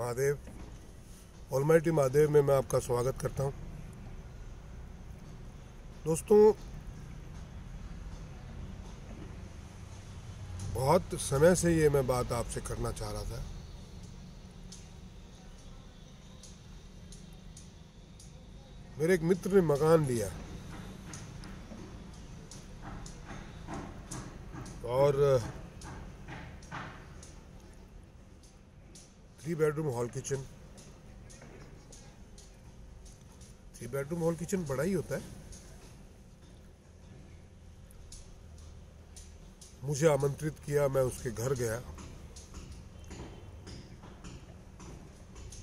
Mahadev, almighty Mahadev में मैं आपका स्वागत करता हूं। दोस्तों, बहुत समय से ये मैं बात आपसे करना चाह रहा था। मेरे एक मित्र ने मकान लिया और 3 bedroom hall kitchen. 3 bedroom hall kitchen बड़ा ही होता है। मुझे आमंत्रित किया, मैं उसके घर गया।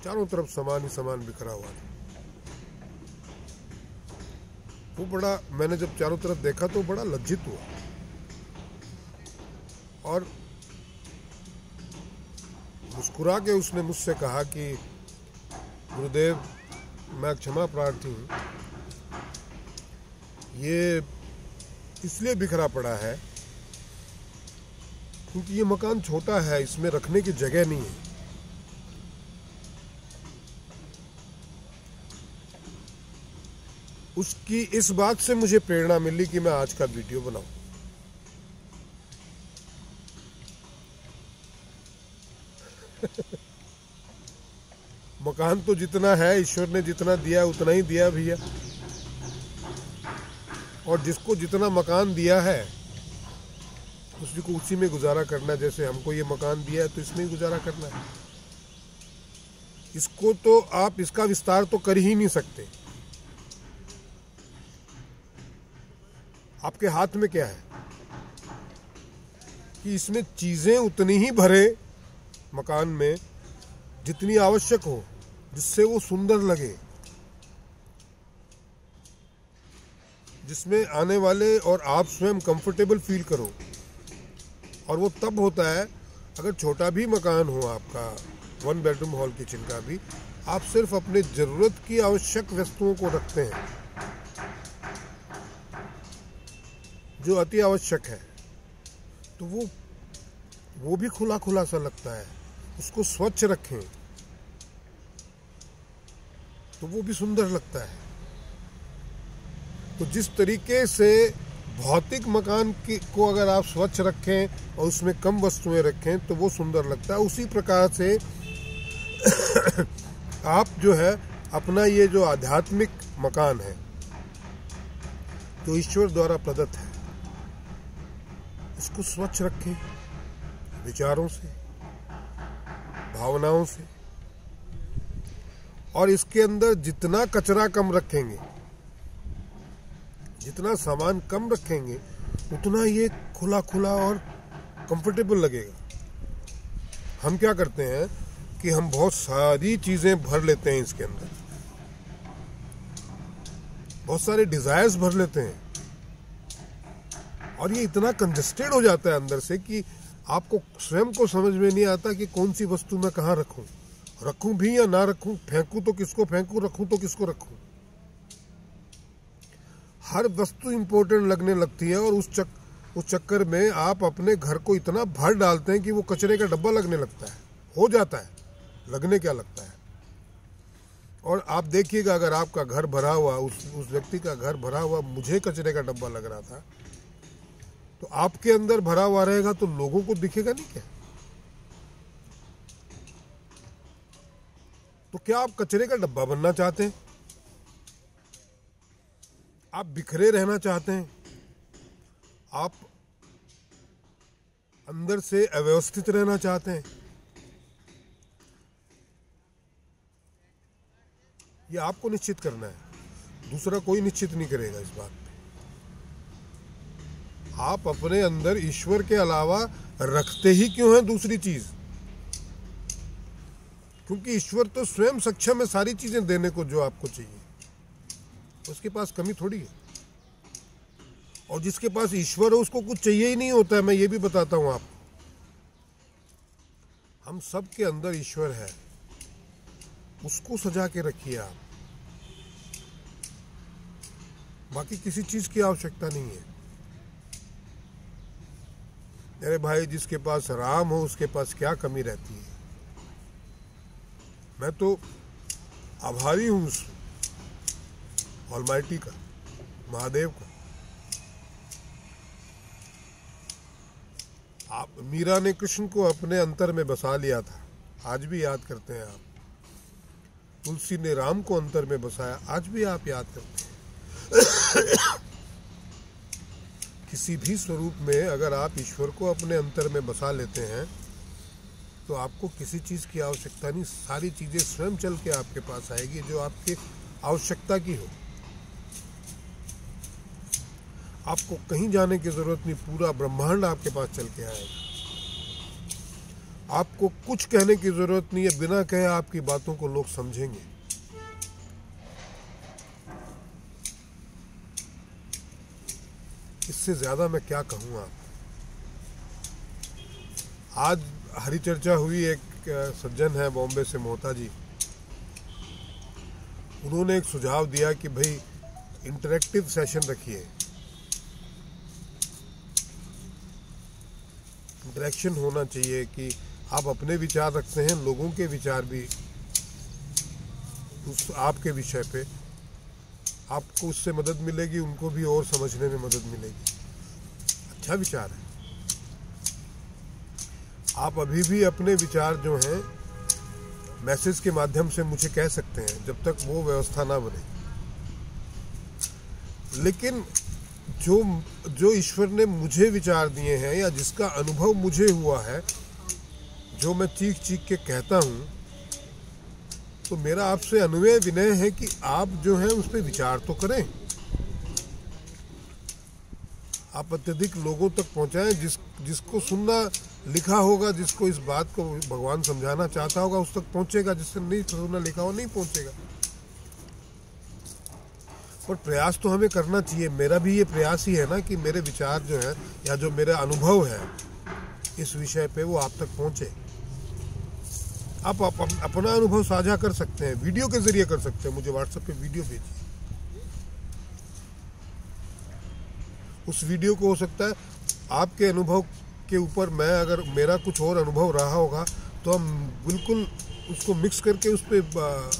चारों तरफ सामान ही सामान बिखरा हुआ था। वो बड़ा, मैंने जब चारों तरफ देखा तो बड़ा लज्जित हुआ और मुस्कुरा के उसने मुझसे कहा कि गुरुदेव, मैं क्षमा प्रार्थी हूँ, ये इसलिए बिखरा पड़ा है क्योंकि ये मकान छोटा है, इसमें रखने की जगह नहीं है। उसकी इस बात से मुझे प्रेरणा मिली कि मैं आज का वीडियो बनाऊं। मकान तो जितना है, ईश्वर ने जितना दिया उतना ही दिया भैया। और जिसको जितना मकान दिया है उसी को उसी में गुजारा करना है। जैसे हमको ये मकान दिया है तो इसमें ही गुजारा करना है। इसको तो आप, इसका विस्तार तो कर ही नहीं सकते। आपके हाथ में क्या है कि इसमें चीजें उतनी ही भरे मकान में जितनी आवश्यक हो, जिससे वो सुंदर लगे, जिसमें आने वाले और आप स्वयं कंफर्टेबल फील करो। और वो तब होता है अगर छोटा भी मकान हो आपका, 1 बेडरूम हॉल किचन का भी, आप सिर्फ अपने जरूरत की आवश्यक वस्तुओं को रखते हैं। जो अति आवश्यक है तो वो भी खुला खुला सा लगता है। उसको स्वच्छ रखें तो वो भी सुंदर लगता है। तो जिस तरीके से भौतिक मकान को अगर आप स्वच्छ रखें और उसमें कम वस्तुएं रखें तो वो सुंदर लगता है, उसी प्रकार से आप जो है अपना ये जो आध्यात्मिक मकान है, जो ईश्वर द्वारा प्रदत्त है, इसको स्वच्छ रखें विचारों से, भावनाओं से। और इसके अंदर जितना कचरा कम रखेंगे, जितना सामान कम रखेंगे, उतना ये खुला खुला और कंफर्टेबल लगेगा। हम क्या करते हैं कि हम बहुत सारी चीजें भर लेते हैं इसके अंदर, बहुत सारे डिजायर्स भर लेते हैं और ये इतना कंजस्टेड हो जाता है अंदर से कि आपको स्वयं को समझ में नहीं आता कि कौन सी वस्तु मैं कहाँ रखूं। रखूं भी या ना रखूं, फेंकूं तो किसको फेंकूं, रखूं तो किसको रखूं। हर वस्तु इंपॉर्टेंट लगने लगती है और उस चक्कर में आप अपने घर को इतना भर डालते हैं कि वो कचरे का डब्बा लगने लगता है। हो जाता है, लगने क्या लगता है। और आप देखिएगा, अगर आपका घर भरा हुआ, उस व्यक्ति का घर भरा हुआ मुझे कचरे का डब्बा लग रहा था, तो आपके अंदर भरा हुआ रहेगा तो लोगों को दिखेगा नहीं क्या? तो क्या आप कचरे का डब्बा बनना चाहते हैं? आप बिखरे रहना चाहते हैं? आप अंदर से अव्यवस्थित रहना चाहते हैं? ये आपको निश्चित करना है, दूसरा कोई निश्चित नहीं करेगा इस बात पे। आप अपने अंदर ईश्वर के अलावा रखते ही क्यों हैं दूसरी चीज? क्योंकि ईश्वर तो स्वयं सक्षम है सारी चीजें देने को जो आपको चाहिए। उसके पास कमी थोड़ी है। और जिसके पास ईश्वर है उसको कुछ चाहिए ही नहीं होता है। मैं ये भी बताता हूं आपको, हम सब के अंदर ईश्वर है, उसको सजा के रखिए आप। बाकी किसी चीज की आवश्यकता नहीं है। मेरे भाई, जिसके पास राम हो उसके पास क्या कमी रहती है? मैं तो आभारी हूँ उस ऑलमाइटी का, महादेव का। आप मीरा ने कृष्ण को अपने अंतर में बसा लिया था, आज भी याद करते हैं आप। तुलसी ने राम को अंतर में बसाया, आज भी आप याद करते हैं। किसी भी स्वरूप में अगर आप ईश्वर को अपने अंतर में बसा लेते हैं तो आपको किसी चीज़ की आवश्यकता नहीं, सारी चीज़ें स्वयं चल के आपके पास आएगी जो आपके आवश्यकता की हो। आपको कहीं जाने की जरूरत नहीं, पूरा ब्रह्मांड आपके पास चल के आएगा। आपको कुछ कहने की जरूरत नहीं है, बिना कहे आपकी बातों को लोग समझेंगे। इससे ज्यादा मैं क्या कहूँ आपको। आज हरी चर्चा हुई, एक सज्जन है बॉम्बे से, मोहता जी, उन्होंने एक सुझाव दिया कि भाई इंटरेक्टिव सेशन रखिए, इंटरेक्शन होना चाहिए कि आप अपने विचार रखते हैं, लोगों के विचार भी उस आपके विषय पे, आपको उससे मदद मिलेगी, उनको भी और समझने में मदद मिलेगी। अच्छा विचार है। आप अभी भी अपने विचार जो हैं मैसेज के माध्यम से मुझे कह सकते हैं, जब तक वो व्यवस्था ना बने। लेकिन जो ईश्वर ने मुझे विचार दिए हैं या जिसका अनुभव मुझे हुआ है, जो मैं चीख चीख के कहता हूँ, तो मेरा आपसे अनुनय विनय है कि आप जो है उस पर विचार तो करें। आप अत्यधिक लोगों तक पहुंचाएं, जिसको सुनना लिखा होगा, जिसको इस बात को भगवान समझाना चाहता होगा उस तक पहुंचेगा, जिससे नहीं सुनना लिखा हो नहीं पहुंचेगा। और प्रयास तो हमें करना चाहिए। मेरा भी ये प्रयास ही है ना कि मेरे विचार जो है या जो मेरा अनुभव है इस विषय पे वो आप तक पहुंचे। आप अपना अनुभव साझा कर सकते हैं, वीडियो के जरिए कर सकते हैं। मुझे व्हाट्सएप पे वीडियो भेजिए। उस वीडियो को हो सकता है आपके अनुभव के ऊपर मैं अगर मेरा कुछ और अनुभव रहा होगा तो हम बिल्कुल उसको मिक्स करके उस पर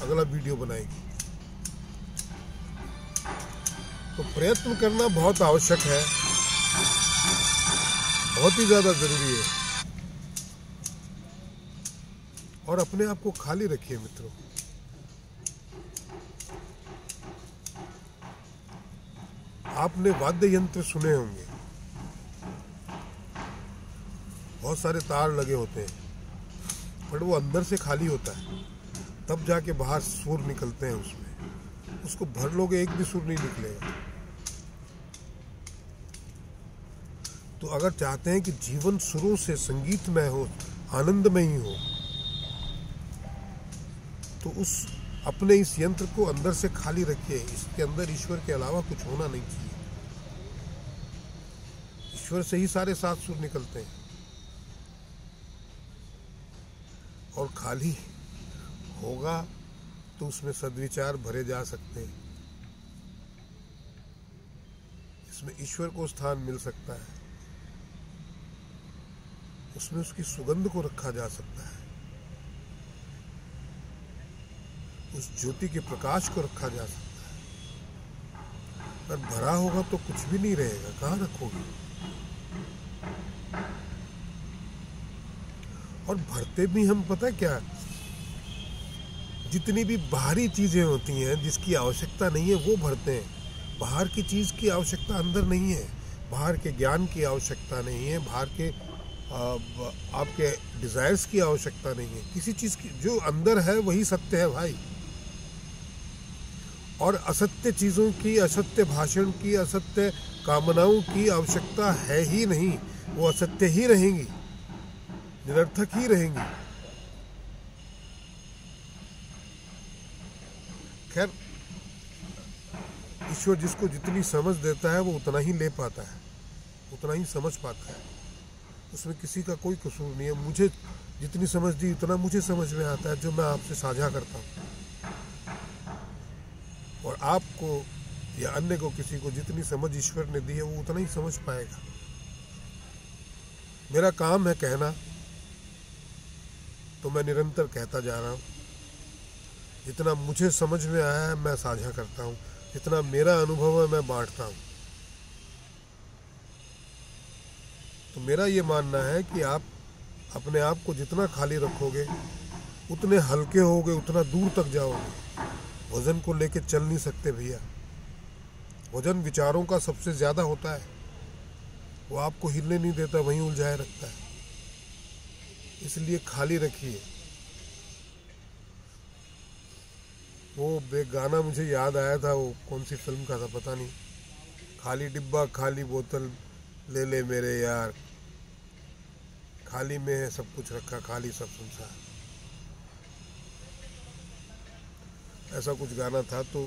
अगला वीडियो बनाएंगे। तो प्रयत्न करना बहुत आवश्यक है, बहुत ही ज़्यादा ज़रूरी है। और अपने आप को खाली रखिए मित्रों। आपने वाद्य यंत्र सुने होंगे, बहुत सारे तार लगे होते हैं, पर वो अंदर से खाली होता है, तब जाके बाहर सुर निकलते हैं उसमें। उसको भर लोगे एक भी सुर नहीं निकलेगा। तो अगर चाहते हैं कि जीवन सुरों से संगीतमय हो, आनंदमय हो, तो उस अपने इस यंत्र को अंदर से खाली रखिए। इसके अंदर ईश्वर के अलावा कुछ होना नहीं चाहिए। ईश्वर से ही सारे 7 सुर निकलते हैं। और खाली होगा तो उसमें सद्विचार भरे जा सकते हैं, इसमें ईश्वर को स्थान मिल सकता है, उसमें उसकी सुगंध को रखा जा सकता है, उस ज्योति के प्रकाश को रखा जा सकता है। अगर भरा होगा तो कुछ भी नहीं रहेगा, कहाँ रखोगे? और भरते भी हम, पता क्या, जितनी भी बाहरी चीजें होती हैं जिसकी आवश्यकता नहीं है वो भरते हैं। बाहर की चीज की आवश्यकता अंदर नहीं है, बाहर के ज्ञान की आवश्यकता नहीं है, बाहर के आपके डिजायर्स की आवश्यकता नहीं है। किसी चीज की जो अंदर है वही सत्य है भाई। और असत्य चीजों की, असत्य भाषण की, असत्य कामनाओं की आवश्यकता है ही नहीं। वो असत्य ही रहेंगी, निरर्थक ही रहेंगी। खैर, ईश्वर जिसको जितनी समझ देता है वो उतना ही ले पाता है, उतना ही समझ पाता है। उसमें किसी का कोई कसूर नहीं है। मुझे जितनी समझ दी उतना मुझे समझ में आता है, जो मैं आपसे साझा करता हूँ। और आपको या अन्य को, किसी को जितनी समझ ईश्वर ने दी है वो उतना ही समझ पाएगा। मेरा काम है कहना, तो मैं निरंतर कहता जा रहा हूँ। जितना मुझे समझ में आया है मैं साझा करता हूँ, जितना मेरा अनुभव है मैं बांटता हूँ। तो मेरा ये मानना है कि आप अपने आप को जितना खाली रखोगे उतने हल्के होगे, उतना दूर तक जाओगे। वजन को लेके चल नहीं सकते भैया। वजन विचारों का सबसे ज़्यादा होता है, वो आपको हिलने नहीं देता, वहीं उलझाए रखता है। इसलिए खाली रखिए। वो एक गाना मुझे याद आया था, वो कौन सी फिल्म का था पता नहीं, खाली डिब्बा खाली बोतल ले ले मेरे यार, खाली में है सब कुछ रखा, खाली सब संसार, ऐसा कुछ गाना था। तो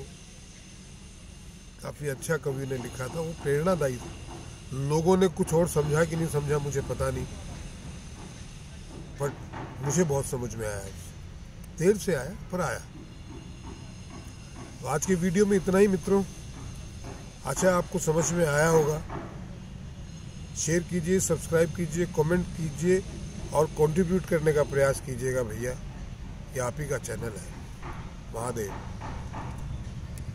काफ़ी अच्छा कवि ने लिखा था, वो प्रेरणादायी था। लोगों ने कुछ और समझा कि नहीं समझा मुझे पता नहीं, बट मुझे बहुत समझ में आया। देर से आया पर आया। तो आज की वीडियो में इतना ही मित्रों। अच्छा, आपको समझ में आया होगा। शेयर कीजिए, सब्सक्राइब कीजिए, कमेंट कीजिए और कंट्रीब्यूट करने का प्रयास कीजिएगा भैया। ये आप ही का चैनल है। महादेव।